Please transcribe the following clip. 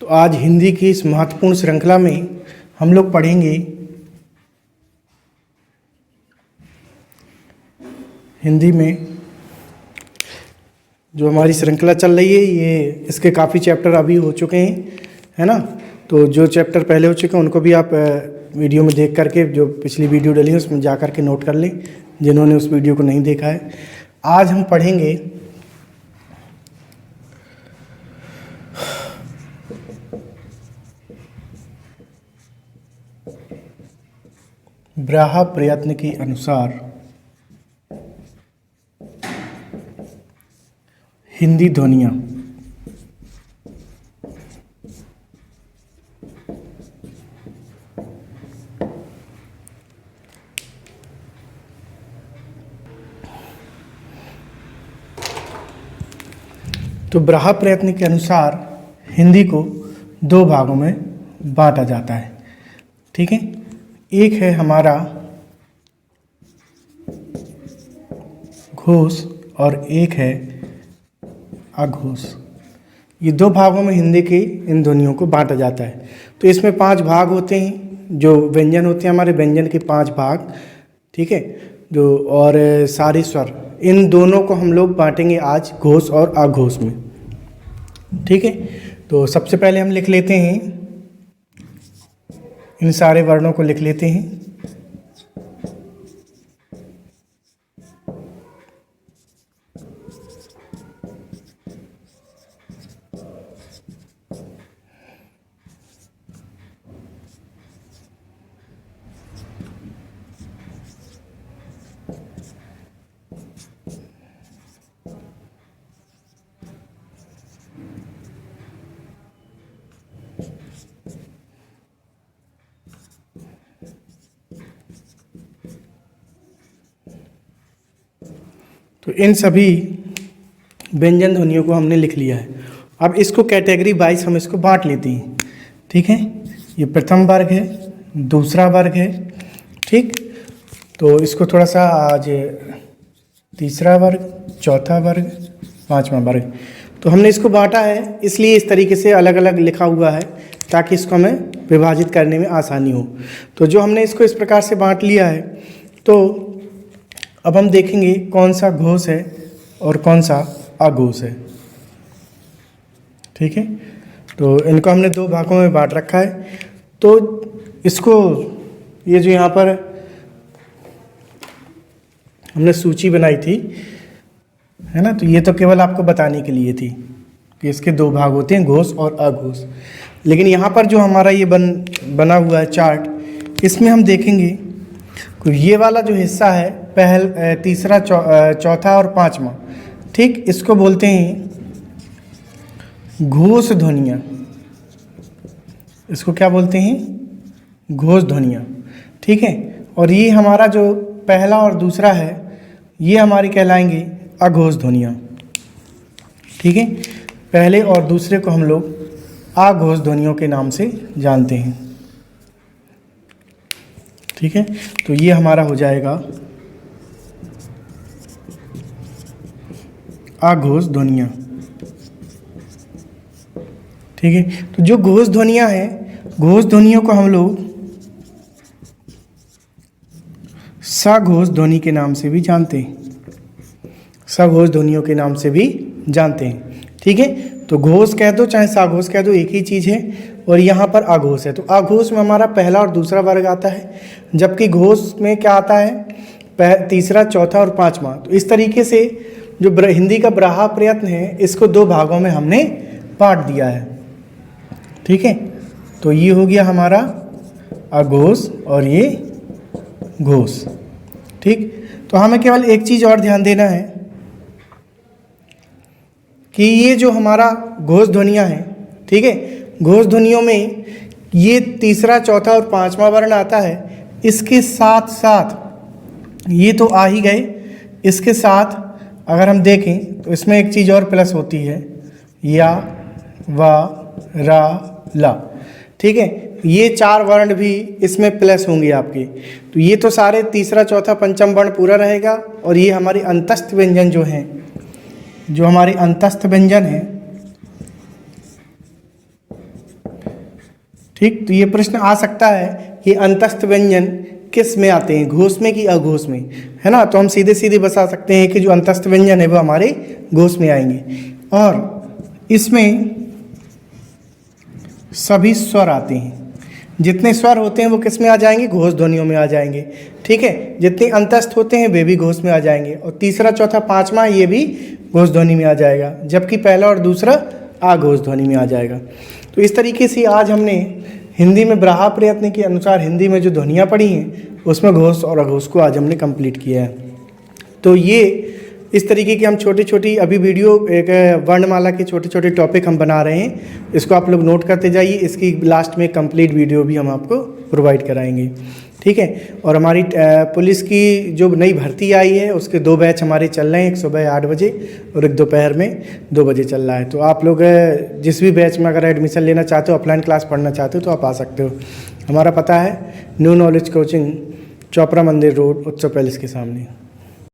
तो आज हिंदी की इस महत्वपूर्ण श्रृंखला में हम लोग पढ़ेंगे हिंदी में जो हमारी श्रृंखला चल रही है ये इसके काफ़ी चैप्टर अभी हो चुके हैं, है ना। तो जो चैप्टर पहले हो चुके हैं उनको भी आप वीडियो में देख करके, जो पिछली वीडियो डली है उसमें जा करके नोट कर लें, जिन्होंने उस वीडियो को नहीं देखा है। आज हम पढ़ेंगे ब्राहा प्रयत्न के अनुसार हिंदी ध्वनियाँ। तो ब्राहा प्रयत्न के अनुसार हिंदी को दो भागों में बांटा जाता है, ठीक है। एक है हमारा घोष और एक है अघोष। ये दो भागों में हिंदी की इन ध्वनियों को बांटा जाता है। तो इसमें 5 भाग होते हैं, जो व्यंजन होते हैं हमारे व्यंजन के 5 भाग, ठीक है। जो और सारे स्वर, इन दोनों को हम लोग बांटेंगे आज घोष और अघोष में, ठीक है। तो सबसे पहले हम लिख लेते हैं, इन सारे वर्णों को लिख लेते हैं। तो इन सभी व्यंजन ध्वनियों को हमने लिख लिया है। अब इसको कैटेगरी वाइज हम इसको बांट लेते हैं, ठीक है। ये प्रथम वर्ग है, दूसरा वर्ग है, ठीक। तो इसको थोड़ा सा आज तीसरा वर्ग, चौथा वर्ग, पांचवा वर्ग। तो हमने इसको बांटा है, इसलिए इस तरीके से अलग अलग लिखा हुआ है ताकि इसको हमें विभाजित करने में आसानी हो। तो जो हमने इसको इस प्रकार से बांट लिया है, तो अब हम देखेंगे कौन सा घोष है और कौन सा अघोष है, ठीक है। तो इनको हमने 2 भागों में बांट रखा है। तो इसको, ये जो यहाँ पर हमने सूची बनाई थी, है ना, तो ये तो केवल आपको बताने के लिए थी कि इसके 2 भाग होते हैं, घोष और अघोष। लेकिन यहाँ पर जो हमारा ये बना हुआ है चार्ट, इसमें हम देखेंगे तो ये वाला जो हिस्सा है तीसरा, चौथा और पांचवा, ठीक, इसको बोलते हैं घोष ध्वनियाँ। इसको क्या बोलते हैं? घोष ध्वनियाँ, ठीक है। और ये हमारा जो पहला और दूसरा है, ये हमारी कहलाएंगे अघोष ध्वनियाँ, ठीक है। पहले और दूसरे को हम लोग अघोष ध्वनियों के नाम से जानते हैं, ठीक है। तो ये हमारा हो जाएगा अघोष ध्वनियाँ, ठीक है। तो जो घोष ध्वनियाँ हैं, घोष ध्वनियों को हम लोग सघोष ध्वनि के नाम से भी जानते हैं, सघोष ध्वनियों के नाम से भी जानते हैं, ठीक है। तो घोष कह दो चाहे सघोष कह दो, एक ही चीज़ है। और यहाँ पर अघोष है, तो अघोष में हमारा पहला और दूसरा वर्ग आता है, जबकि घोष में क्या आता है? तीसरा, चौथा और पांचवा। तो इस तरीके से जो हिंदी का ब्राहा प्रयत्न है, इसको 2 भागों में हमने बांट दिया है, ठीक है। तो ये हो गया हमारा अघोष और ये घोष, ठीक। तो हमें केवल एक चीज़ और ध्यान देना है कि ये जो हमारा घोष ध्वनियाँ हैं, ठीक है, घोष ध्वनियों में ये तीसरा, चौथा और पांचवा वर्ण आता है। इसके साथ साथ ये तो आ ही गए, इसके साथ अगर हम देखें तो इसमें एक चीज़ और प्लस होती है, या, वा, रा, ला, ठीक है। ये 4 वर्ण भी इसमें प्लस होंगे आपके। तो ये तो सारे तीसरा, चौथा, पंचम वर्ण पूरा रहेगा। और ये हमारे अंतस्थ व्यंजन जो हैं, जो हमारे अंतस्थ व्यंजन हैं, ठीक, तो ये प्रश्न आ सकता है कि अंतस्थ व्यंजन किस में आते हैं, घोष में कि अघोष में, है ना। तो हम सीधे सीधे बता सकते हैं कि जो अंतस्थ व्यंजन है वो हमारे घोष में आएंगे, और इसमें सभी स्वर आते हैं। जितने स्वर होते हैं वो किस में आ जाएंगे, घोष ध्वनियों में आ जाएंगे। ठीक है, जितने अंतस्थ होते हैं वे भी घोष में आ जाएंगे, और तीसरा चौथा पांचवा ये भी घोष ध्वनि में आ जाएगा, जबकि पहला और दूसरा आघोष ध्वनि में आ जाएगा। तो इस तरीके से आज हमने हिंदी में ब्राहा प्रयत्न के अनुसार हिंदी में जो ध्वनियाँ पढ़ी हैं उसमें घोष और अघोष को आज हमने कंप्लीट किया है। तो ये इस तरीके की हम छोटी छोटी अभी वीडियो, एक वर्णमाला के छोटे छोटे टॉपिक हम बना रहे हैं, इसको आप लोग नोट करते जाइए। इसकी लास्ट में कंप्लीट वीडियो भी हम आपको प्रोवाइड कराएंगे। ठीक है, और हमारी पुलिस की जो नई भर्ती आई है उसके 2 बैच हमारे चल रहे हैं, एक सुबह 8 बजे और एक दोपहर में 2 बजे चल रहा है। तो आप लोग जिस भी बैच में अगर एडमिशन लेना चाहते हो, ऑफलाइन क्लास पढ़ना चाहते हो, तो आप आ सकते हो। हमारा पता है न्यू नॉलेज कोचिंग, चोपड़ा मंदिर रोड, उत्सव पैलेस के सामने।